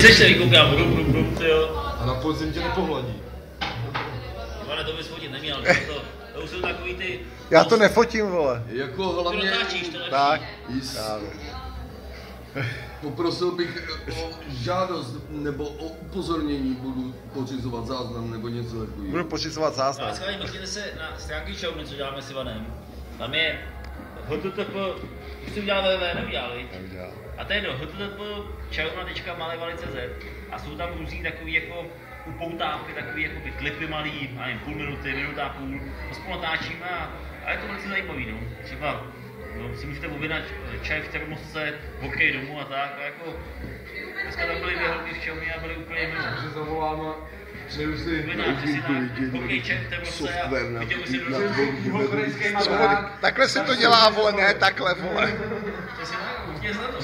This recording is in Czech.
Chceš se vykoukám, brum, jo. A na podzim tě nepohladí. Ale to bys fotit neměl, to už jsou takový ty... Já to nefotím, vole. Jako hlavně... To natáčíš. Tak. Poprosil bych o žádost nebo o upozornění, budu pořizovat záznam nebo něco takového. Budu pořizovat záznam. Ale schválně, mrkněte se na stránky Čauny, co děláme s Ivanem. Tam je http, už jsi udělal www, neudělali? Neudělal. A to je http čauna.malevali.cz a jsou tam různý takový jako upoutávky, takový jako klipy malý, a nevím, půl minuty, minuta a půl, to spolu natáčíme a je to velice zajímavý, no. Třeba si můžete objednat čaj v termosce, hokej domů a tak, a jako dneska tam byly dvě holky v Čauně a byly úplně mimo. Takže zavoláme, přeju si hokej čaj v termosce a viděli si Takhle se to dělá, vole, ne takhle, vole. Přesně tak, určitě znamená,